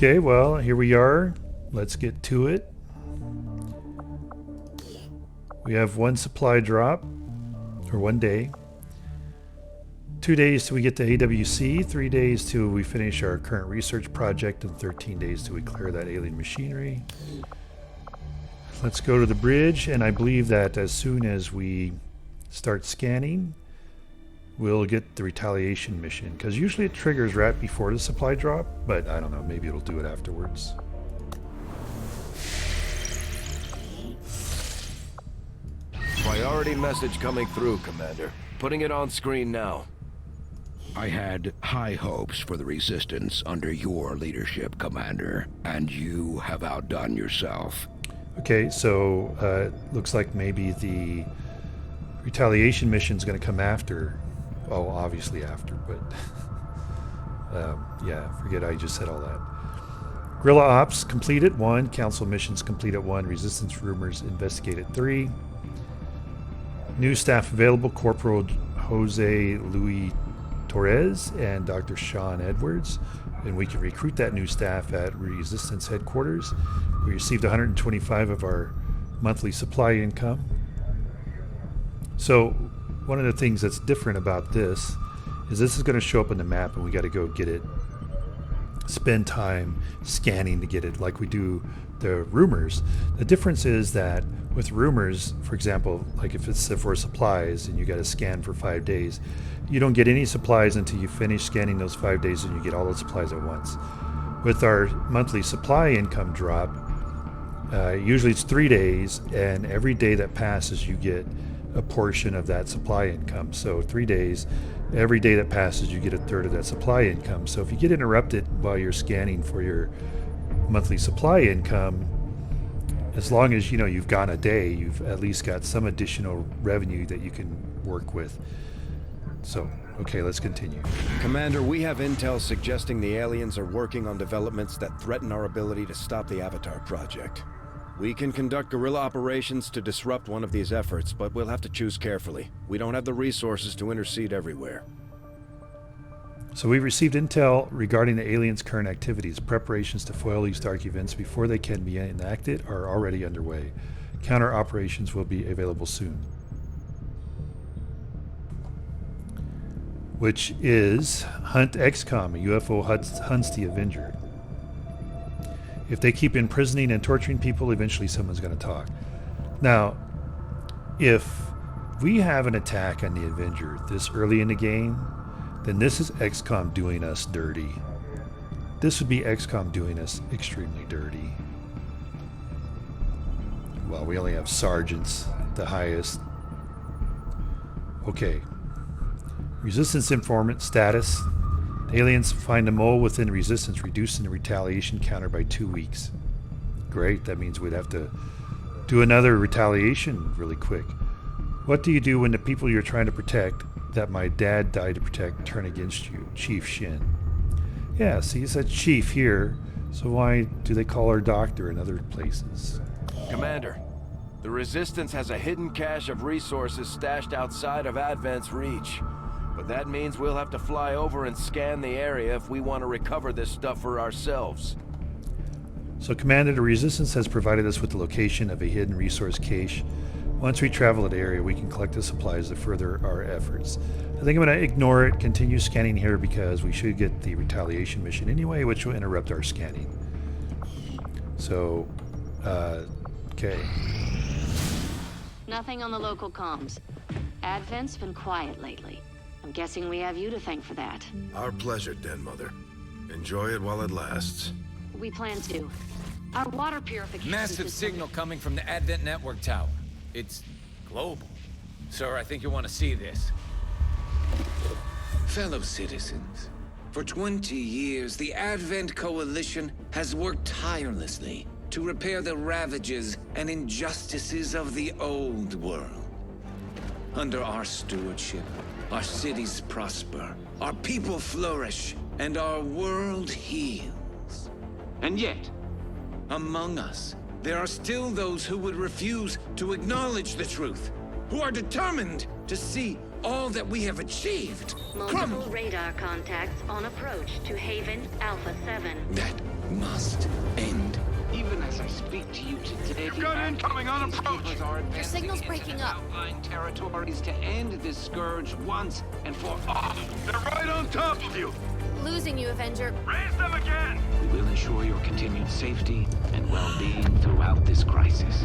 Okay, well, here we are. Let's get to it. We have one supply drop, or 1 day. 2 days till we get to AWC, 3 days till we finish our current research project, and 13 days till we clear that alien machinery. Let's go to the bridge, and I believe that as soon as we start scanning, we'll get the retaliation mission, because usually it triggers right before the supply drop, but I don't know, maybe it'll do it afterwards. Priority message coming through, Commander. Putting it on screen now. I had high hopes for the Resistance under your leadership, Commander, and you have outdone yourself. Okay, so looks like maybe the retaliation mission's going to come after. Oh, obviously after, but yeah, forget I just said all that. Guerrilla Ops complete at 1, Council missions complete at 1, Resistance rumors investigate at 3. New staff available, Corporal Jose Luis Torres and Dr. Sean Edwards, and we can recruit that new staff at Resistance headquarters. We received 125 of our monthly supply income. So one of the things that's different about this is going to show up in the map, and we got to go get it, spend time scanning to get it like we do the rumors. The difference is that with rumors, for example, like if it's for supplies and you got to scan for 5 days, you don't get any supplies until you finish scanning those 5 days, and you get all the supplies at once. With our monthly supply income drop, usually it's 3 days, and every day that passes you get a portion of that supply income. So 3 days, every day that passes you get a third of that supply income. So if you get interrupted while you're scanning for your monthly supply income, as long as you've gone a day, you've at least got some additional revenue that you can work with. So okay, let's continue. Commander, we have intel suggesting the aliens are working on developments that threaten our ability to stop the Avatar project. We can conduct guerrilla operations to disrupt one of these efforts, but we'll have to choose carefully. We don't have the resources to intercede everywhere. So we received intel regarding the aliens' current activities. Preparations to foil these dark events before they can be enacted are already underway. Counter operations will be available soon. Which is Hunt XCom, a UFO hunts the Avenger. If they keep imprisoning and torturing people, eventually someone's going to talk. Now, if we have an attack on the Avenger this early in the game, then this is XCOM doing us dirty. This would be XCOM doing us extremely dirty. Well, we only have sergeants, the highest. Okay. Resistance informant status. Aliens find a mole within Resistance, reducing the retaliation counter by 2 weeks. Great, that means we'd have to do another retaliation really quick. What do you do when the people you're trying to protect, that my dad died to protect, turn against you? Chief Shin. Yeah, see, it said Chief here, so why do they call her Doctor in other places? Commander, the Resistance has a hidden cache of resources stashed outside of Advent's reach. But that means we'll have to fly over and scan the area if we want to recover this stuff for ourselves. So, Commander, the Resistance has provided us with the location of a hidden resource cache. Once we travel that area, we can collect the supplies to further our efforts. I think I'm going to ignore it, continue scanning here, because we should get the retaliation mission anyway, which will interrupt our scanning. So, okay. Nothing on the local comms. Advent's been quiet lately. I'm guessing we have you to thank for that. Our pleasure, Den Mother. Enjoy it while it lasts. We plan to. Our water purification Massive system... signal coming from the Advent network tower. It's global. Sir, I think you want to see this. Fellow citizens, for 20 years, the Advent Coalition has worked tirelessly to repair the ravages and injustices of the old world. Under our stewardship, our cities prosper, our people flourish, and our world heals. And yet, among us, there are still those who would refuse to acknowledge the truth, who are determined to see all that we have achieved Multiple radar contacts on approach to Haven Alpha 7. That must end. Even as I speak to you today, You've got incoming on approach. Your signal's breaking up. Territories to end this scourge once and for all. They're right on top of you. Losing you, Avenger. Raise them again. We will ensure your continued safety and well-being throughout this crisis.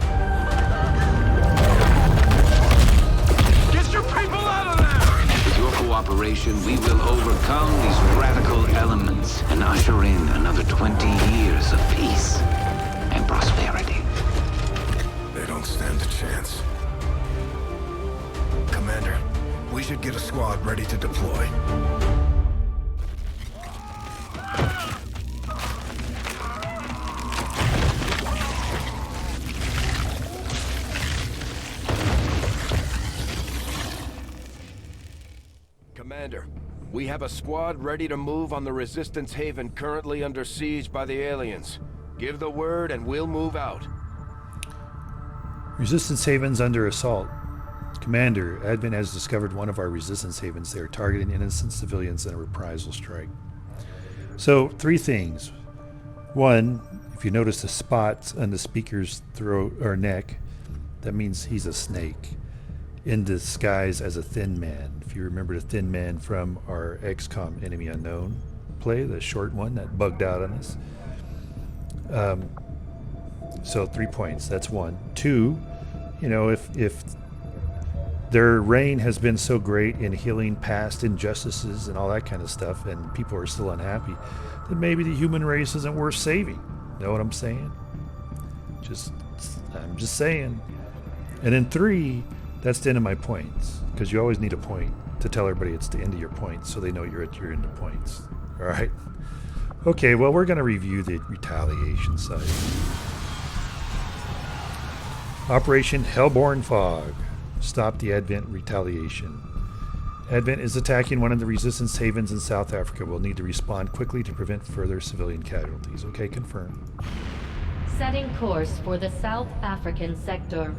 Get your people out of there! With your cooperation, we will overcome these radical elements and usher in another 20 years of peace and prosperity. They don't stand a chance. Commander, we should get a squad ready to deploy. Commander, we have a squad ready to move on the Resistance Haven currently under siege by the aliens. Give the word and we'll move out. Resistance Haven's under assault. Commander, Advent has discovered one of our Resistance Havens. They are targeting innocent civilians in a reprisal strike. So, 3 things. 1, if you notice the spots on the speaker's throat or neck, that means he's a snake in disguise as a Thin Man. If you remember the Thin Man from our XCom Enemy Unknown play, the short one that bugged out on us. So 3 points. That's 1. 2, you know, if their reign has been so great in healing past injustices and all that kind of stuff, and people are still unhappy, then maybe the human race isn't worth saving. Know what I'm saying? I'm just saying. And then 3, that's the end of my points, because you always need a point to tell everybody it's the end of your points, so they know you're at your end of points. All right. Okay. Well, we're going to review the retaliation side. Operation Hellborn Fog. Stop the Advent retaliation. Advent is attacking one of the Resistance Havens in South Africa. We'll need to respond quickly to prevent further civilian casualties. Okay, confirmed. Setting course for the South African sector.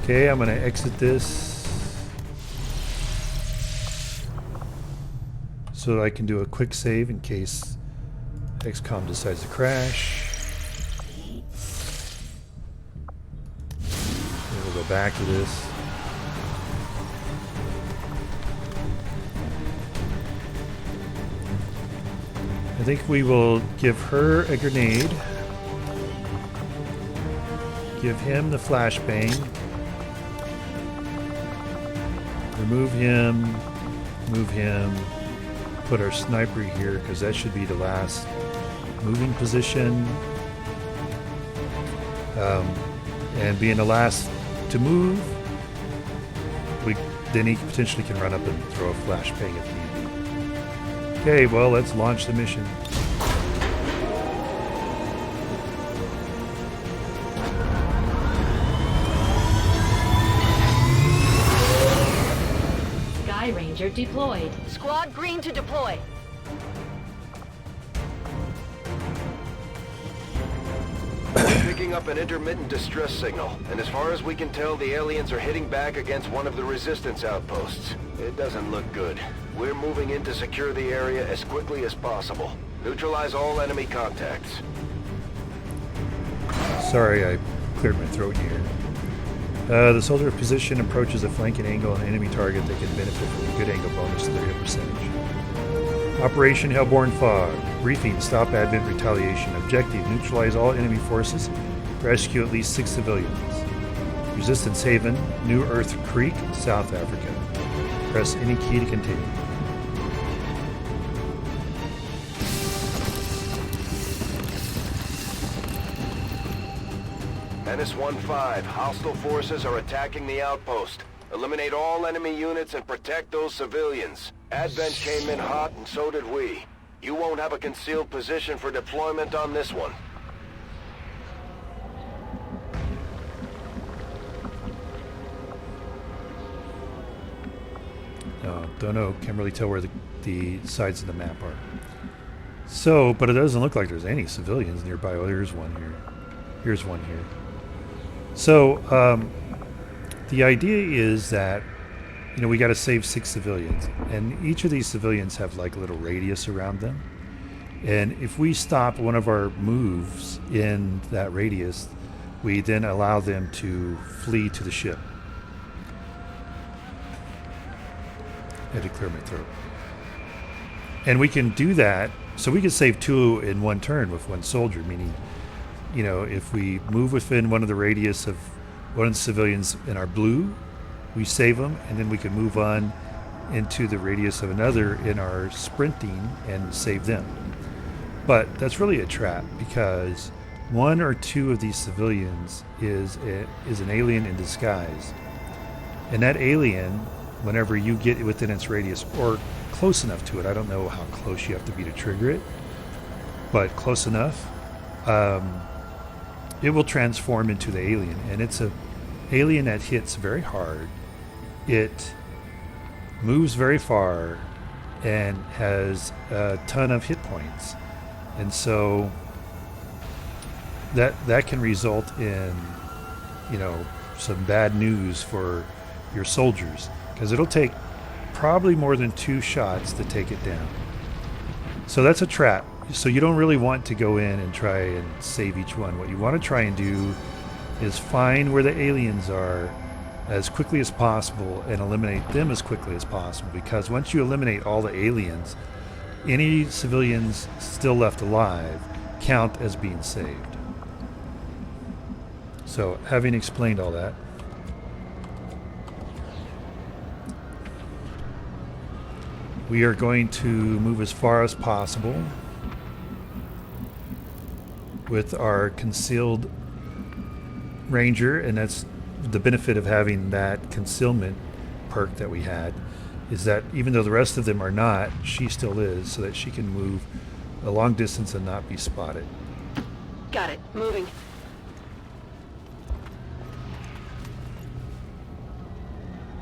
Okay, I'm going to exit this so that I can do a quick save in case XCOM decides to crash. And we'll go back to this. I think we will give her a grenade. Give him the flashbang. Remove him. Move him. Put our sniper here because that should be the last moving position. And being the last to move, then he potentially can run up and throw a flashbang if need be. Okay, well, let's launch the mission. Sky Ranger deployed. Squad green to deploy. Picking up an intermittent distress signal, and as far as we can tell, the aliens are hitting back against one of the resistance outposts. It doesn't look good. We're moving in to secure the area as quickly as possible. Neutralize all enemy contacts. Sorry, I cleared my throat here. The soldier position approaches a flanking angle on an enemy target that can benefit from a good angle bonus to their hit percentage. Operation Hellborn Fog. Briefing, stop Advent retaliation. Objective, neutralize all enemy forces. Rescue at least 6 civilians. Resistance Haven, New Earth Creek, South Africa. Press any key to continue. Menace 1-5, hostile forces are attacking the outpost. Eliminate all enemy units and protect those civilians. Advent came in hot and so did we. You won't have a concealed position for deployment on this one. No, don't know. Can't really tell where the sides of the map are. So, but it doesn't look like there's any civilians nearby. Oh, here's one here. Here's one here. So, the idea is that you know, we got to save 6 civilians, and each of these civilians have like a little radius around them. And if we stop one of our moves in that radius, we then allow them to flee to the ship. I had to clear my throat. And we can do that, so we can save 2 in one turn with 1 soldier, meaning, you know, if we move within one of the radius of one of the civilians in our blue, we save them, and then we can move on into the radius of another in our sprinting and save them. But that's really a trap, because 1 or 2 of these civilians is an alien in disguise. And that alien, whenever you get within its radius, or close enough to it, I don't know how close you have to be to trigger it, but close enough, it will transform into the alien. And it's a alien that hits very hard. It moves very far and has a ton of hit points. And so that can result in, you know, some bad news for your soldiers, because it'll take probably more than 2 shots to take it down. So that's a trap. So you don't really want to go in and try and save each one. What you want to try and do is find where the aliens are as quickly as possible and eliminate them as quickly as possible, because once you eliminate all the aliens, any civilians still left alive count as being saved. So, having explained all that, we are going to move as far as possible with our concealed ranger, and that's the benefit of having that concealment perk that we had, is that even though the rest of them are not, she still is, so that she can move a long distance and not be spotted. Got it. Moving.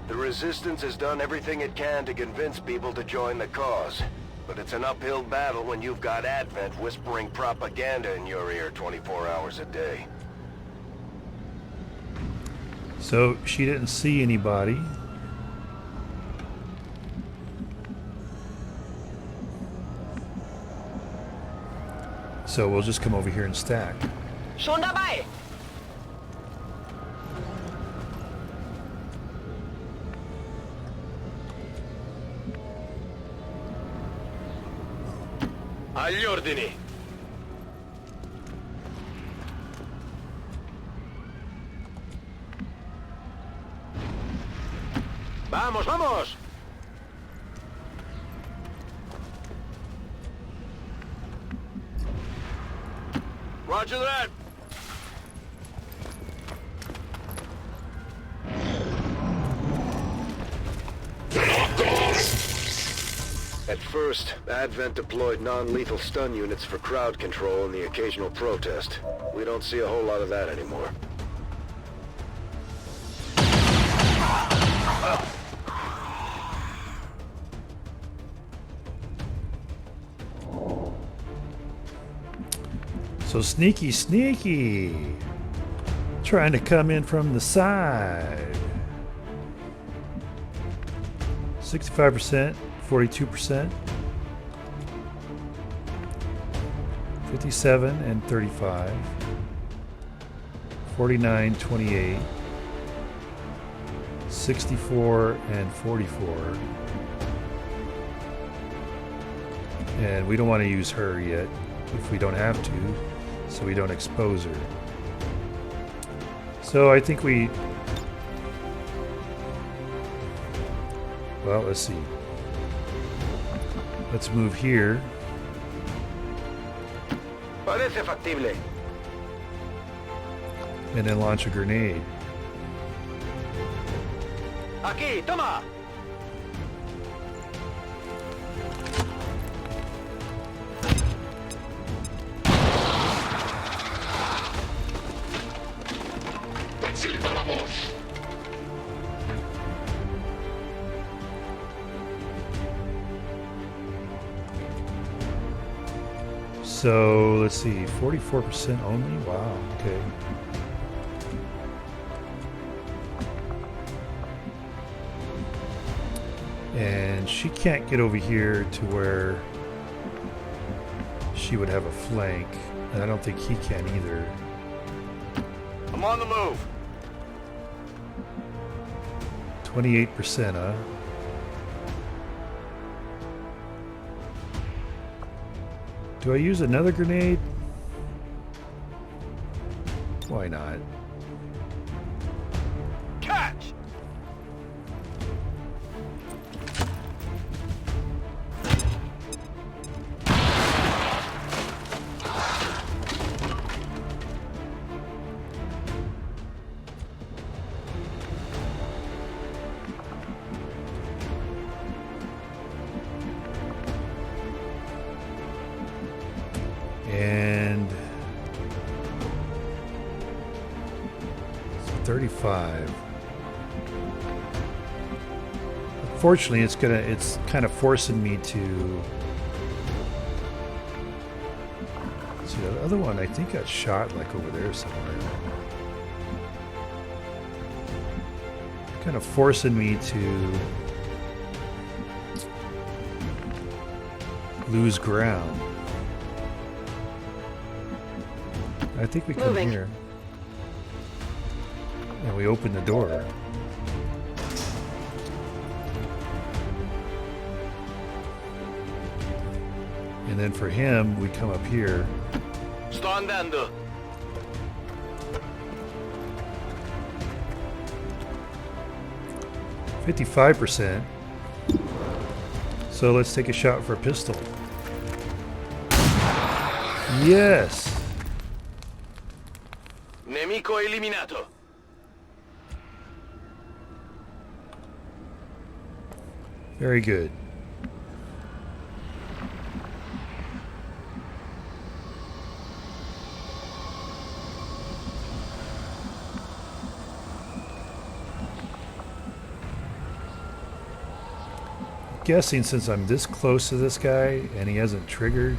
The Resistance has done everything it can to convince people to join the cause. But it's an uphill battle when you've got Advent whispering propaganda in your ear 24 hours a day. So she didn't see anybody. So we'll just come over here and stack. Schon dabei. Agli ordini. Vamos, vamos. Roger that. At first, Advent deployed non-lethal stun units for crowd control and the occasional protest. We don't see a whole lot of that anymore. So sneaky, sneaky. Trying to come in from the side. 65%, 42%. 57 and 35. 49, 28. 64 and 44. And we don't want to use her yet if we don't have to, so we don't expose her. So I think we... Well, let's see. Let's move here. Parece factible. And then launch a grenade. Aquí, toma. So let's see, 44% only? Wow, okay. And she can't get over here to where she would have a flank. And I don't think he can either. I'm on the move. 28%, huh? Do I use another grenade? Why not? Catch! And 35. Unfortunately, it's kind of forcing me to. See, the other one I think got shot like over there somewhere. Kind of forcing me to lose ground. I think we come here. And we open the door. And then for him, we come up here. Sto andando. %55%. So let's take a shot for a pistol. Yes! Nemico eliminato. Very good. Guessing since I'm this close to this guy and he hasn't triggered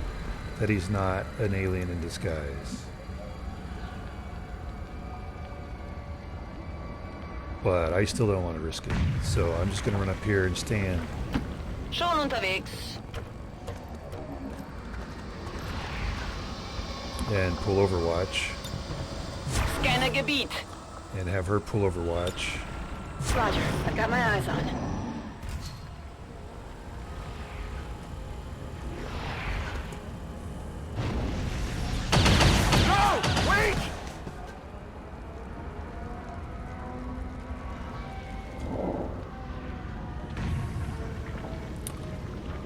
that he's not an alien in disguise. But I still don't want to risk it. So I'm just going to run up here and stand. Schon unterwegs. And pull Overwatch. Scanner Gebiet. And have her pull Overwatch. Roger, I've got my eyes on.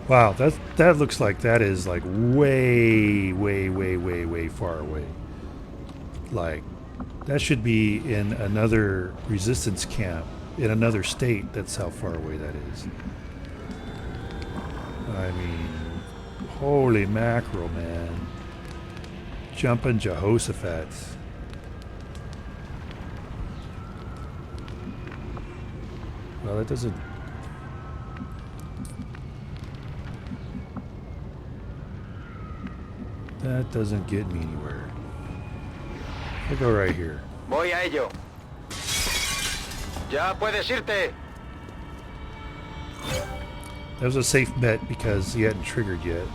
Wow, that looks like that is like way far away. Like, that should be in another resistance camp, in another state. That's how far away that is. I mean, holy mackerel, man. Jumping Jehoshaphat. Well, that doesn't... That doesn't get me anywhere. I'll go right here. Voy a ello. Ya puedes irte. That was a safe bet because he hadn't triggered yet.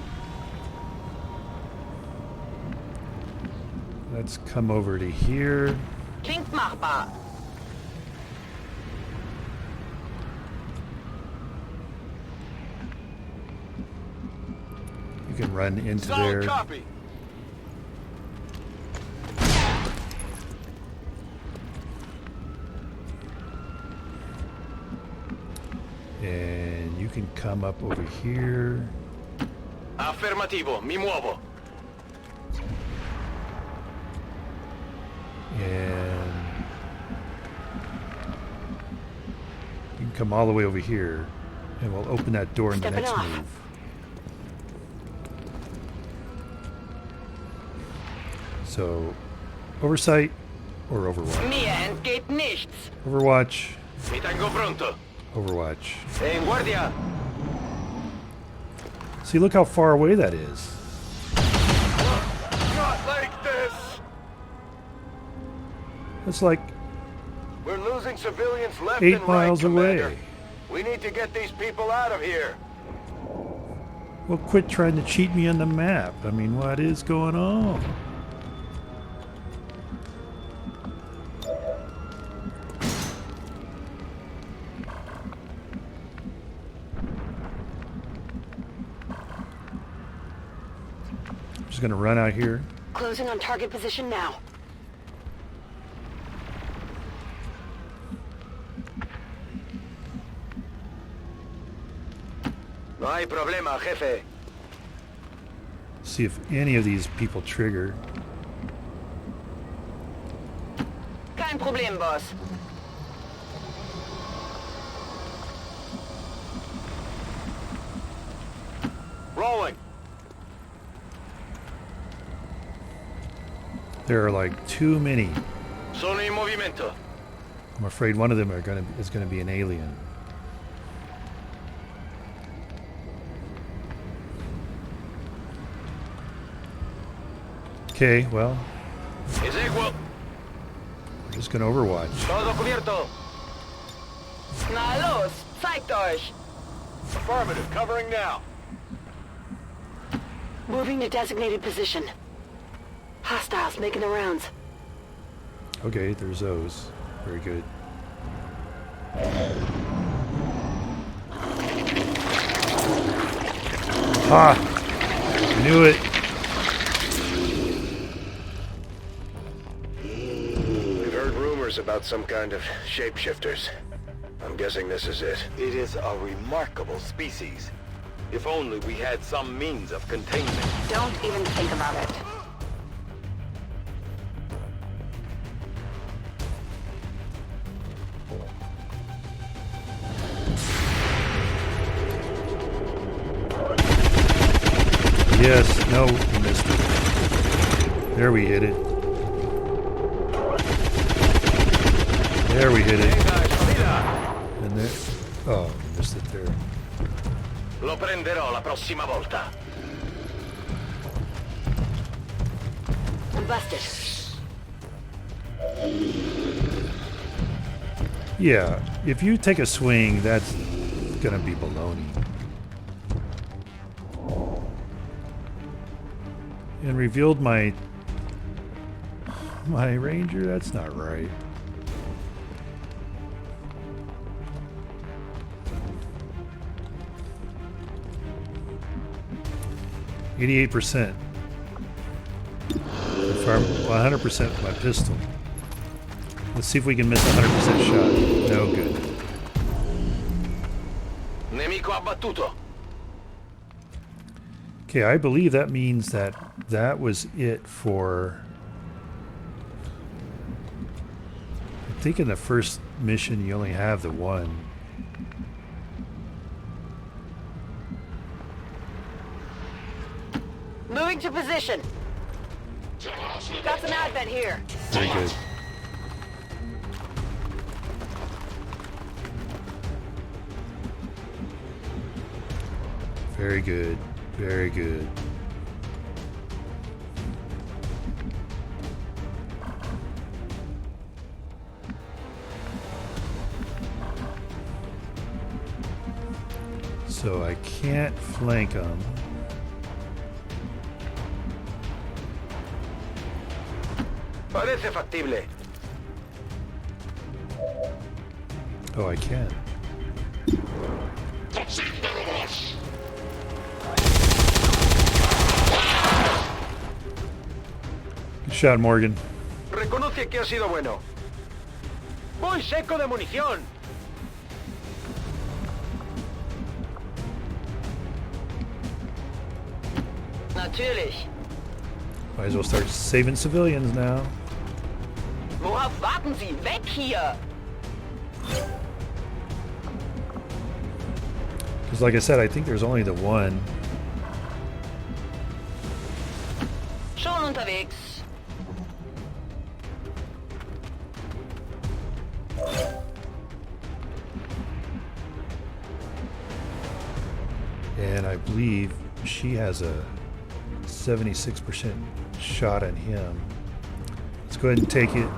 Let's come over to here. Klingt machbar. You can run into Solid there. copy. And you can come up over here. Affermativo, mi muovo. And you can come all the way over here. And we'll open that door in the Stepping next off. move. So, Oversight or Overwatch? Mir entgeht nichts. Overwatch, Mi tengo pronto. Overwatch. En guardia. See, look how far away that is. Not like this. It's like We're losing civilians left 8 and right, miles Commander. away. We need to get these people out of here. Well, quit trying to cheat me on the map. I mean, what is going on? I'm just gonna run out here. Closing on target position now. No hay problema, jefe. See if any of these people trigger. Kein Problem, Boss. Rolling. There are like too many. Sono in movimento. I'm afraid one of them is gonna be an alien. Okay, well, Eseguo. we're just gonna overwatch. Todo cubierto. Na los, zeigt euch. Affirmative. Covering now. Moving to designated position. Hostiles making the rounds. Okay, there's those. Very good. Ha! Knew it. We've heard rumors about some kind of shapeshifters. I'm guessing this is it. It is a remarkable species. If only we had some means of containment. Don't even think about it. Yes, no, we missed it. There we hit it. There we hit it. And there. Oh, we missed it there. Lo prenderò la prossima volta. I'm busted. Yeah, if you take a swing, that's gonna be baloney. And revealed my ranger? That's not right. %. 100% with my pistol. Let's see if we can miss a 100% shot. No good. Nemico abbattuto. Okay, I believe that means that that was it for... I think in the first mission you only have the one. Moving to position. Got some advent here. Very good. Very good. Very good. So I can't flank them. Parece factible. Oh, I can. Good shot, Morgan. Reconoce que ha sido bueno. Voy seco de munición. Natürlich. Might as well start saving civilians now. Worauf warten Sie? Weg hier! Because like I said, I think there's only the one. Schon unterwegs. And I believe she has a 76% shot on him. Let's go ahead and take it.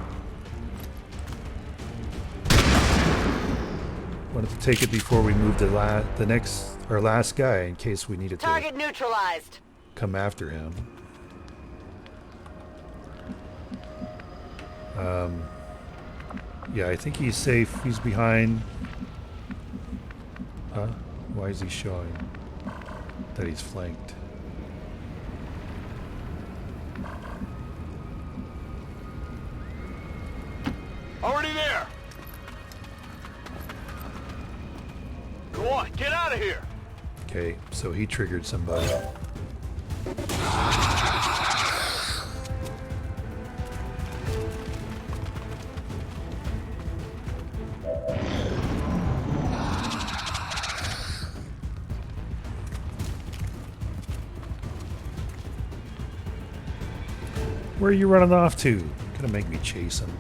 Wanted to take it before we move to our last guy in case we needed Target to neutralized. come after him. Yeah, I think he's safe. He's behind. Huh? Why is he showing that he's flanked? Already there! Go on, get out of here! Okay, so he triggered somebody. Where are you running off to? Gonna make me chase him.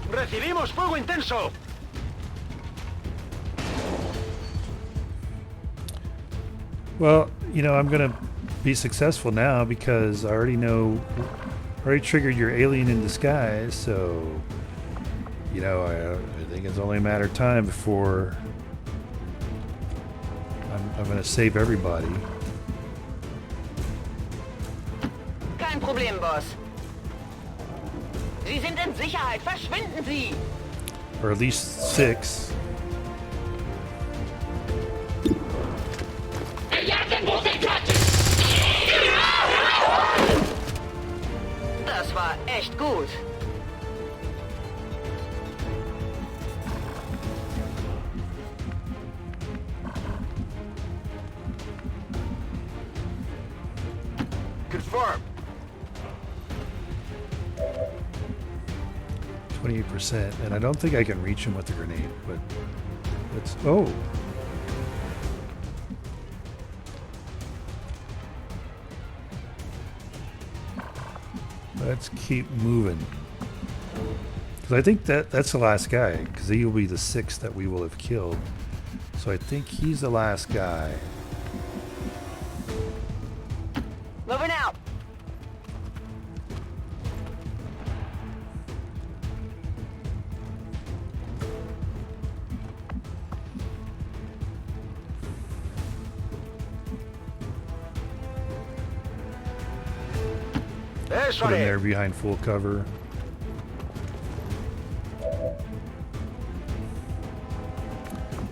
¡Recibimos fuego intenso! Well, you know, I'm gonna be successful now because I already triggered your alien in disguise, so you know, I think it's only a matter of time before I'm gonna save everybody. Kein Problem, Boss. Sie sind in Sicherheit. Verschwinden Sie! Or at least 6. Das war echt gut. Confirmed. 28%, and I don't think I can reach him with the grenade, but let's. Oh! Let's keep moving. Because I think that's the last guy, because he will be the 6th that we will have killed. So I think he's the last guy. Moving out. Put him there behind full cover.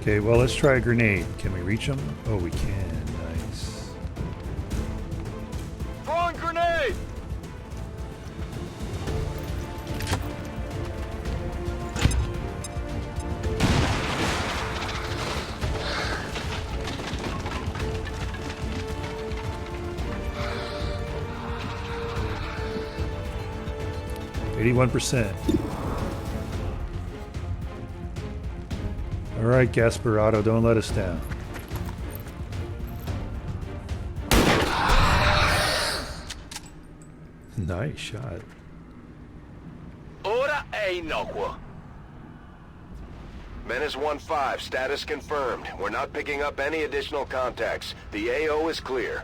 Okay, well, let's try a grenade. Can we reach him? Oh, we can. Nice. Throwing grenade! %. All right, Gasparotto, don't let us down. Nice shot. Ora è inocuo. Menace 1-5, status confirmed. We're not picking up any additional contacts. The AO is clear.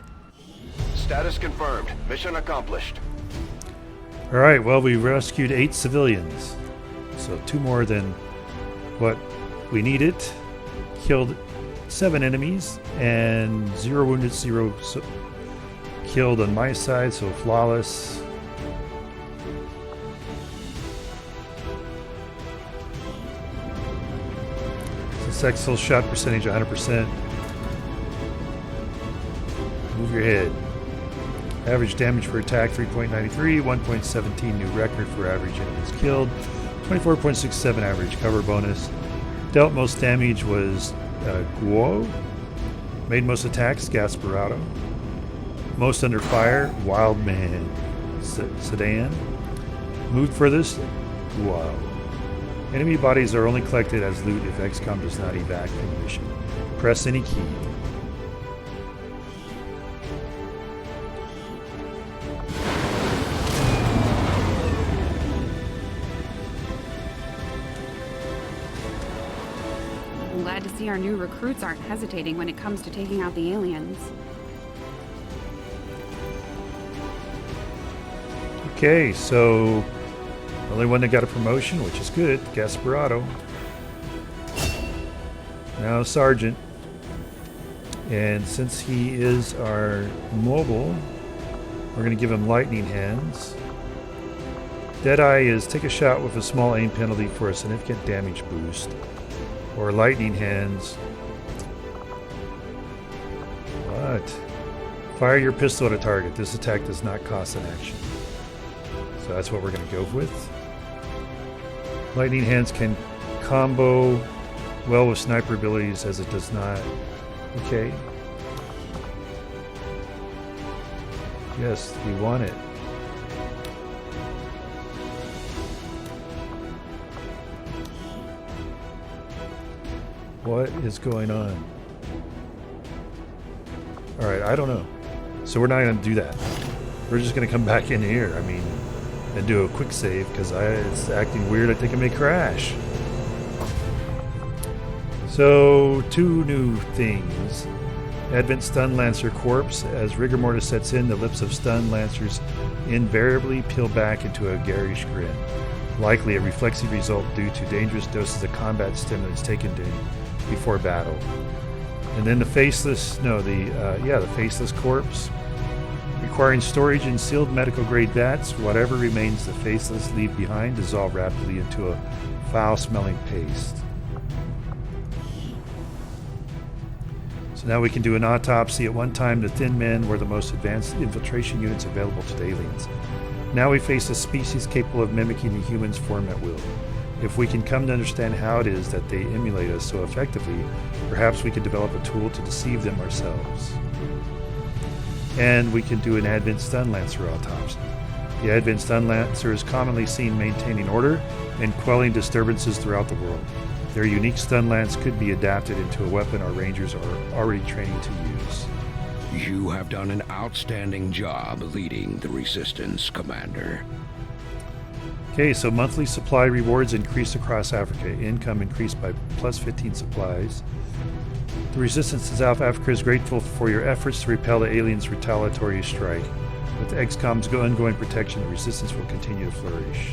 Status confirmed. Mission accomplished. All right, well, we rescued 8 civilians. So 2 more than what we needed. Killed 7 enemies and 0 wounded, 0 killed on my side, so flawless. Successful shot percentage 100%. Move your head. Average damage per attack 3.93, 1.17 new record for average enemies killed, 24.67 average cover bonus. Dealt most damage was Guo. Made most attacks, Gasparotto. Most under fire, Wildman Sedan. Moved furthest, Wow. Enemy bodies are only collected as loot if XCOM does not evac from the mission. Press any key. I'm glad to see our new recruits aren't hesitating when it comes to taking out the aliens. Okay, so the only one that got a promotion, which is good, Gasparotto. Now Sergeant. And since he is our mobile, we're going to give him lightning hands. Deadeye is take a shot with a small aim penalty for a significant damage boost. Or lightning hands. What? Fire your pistol at a target. This attack does not cost an action. So that's what we're going to go with. Lightning hands can combo well with sniper abilities as it does not. Okay. Yes, we want it. What is going on? Alright, I don't know. So we're not going to do that. We're just going to come back in here, I mean, and do a quick save, because it's acting weird. I think it may crash. So, 2 new things. Advent Stun Lancer Corpse. As rigor mortis sets in, the lips of Stun Lancers invariably peel back into a garish grin. Likely a reflexive result due to dangerous doses of combat stimulants taken before battle. And then the Faceless, the Faceless Corpse. Requiring storage in sealed medical grade vats, whatever remains the Faceless leave behind dissolve rapidly into a foul-smelling paste. So now we can do an autopsy. At one time, the Thin Men were the most advanced infiltration units available to the aliens. Now we face a species capable of mimicking the human's form at will. If we can come to understand how it is that they emulate us so effectively, perhaps we can develop a tool to deceive them ourselves. And we can do an Advent Stun Lancer autopsy. The Advent Stun Lancer is commonly seen maintaining order and quelling disturbances throughout the world. Their unique stun lance could be adapted into a weapon our rangers are already training to use. You have done an outstanding job leading the Resistance, Commander. Okay, so monthly supply rewards increase across Africa. Income increased by plus 15 supplies. The Resistance in South Africa is grateful for your efforts to repel the aliens' retaliatory strike. With XCom's ongoing protection, the Resistance will continue to flourish.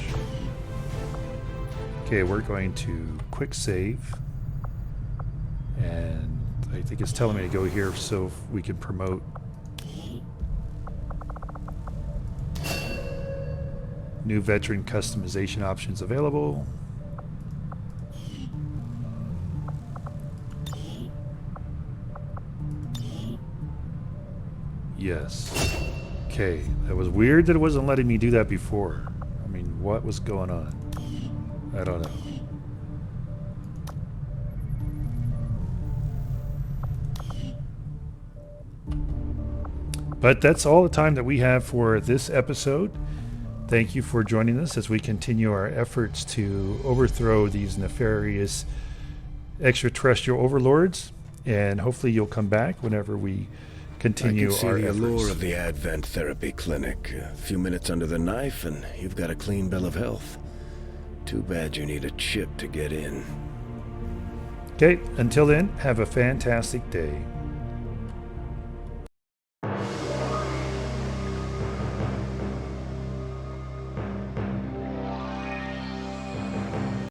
Okay, we're going to quick save. And I think it's telling me to go here so we can promote. New veteran customization options available. Yes. Okay, that was weird that it wasn't letting me do that before. I mean, what was going on? I don't know. But that's all the time that we have for this episode. Thank you for joining us as we continue our efforts to overthrow these nefarious extraterrestrial overlords. And hopefully you'll come back whenever we continue our efforts. I can see the allure of the Advent Therapy Clinic. A few minutes under the knife and you've got a clean bill of health. Too bad you need a chip to get in. Okay, until then, have a fantastic day.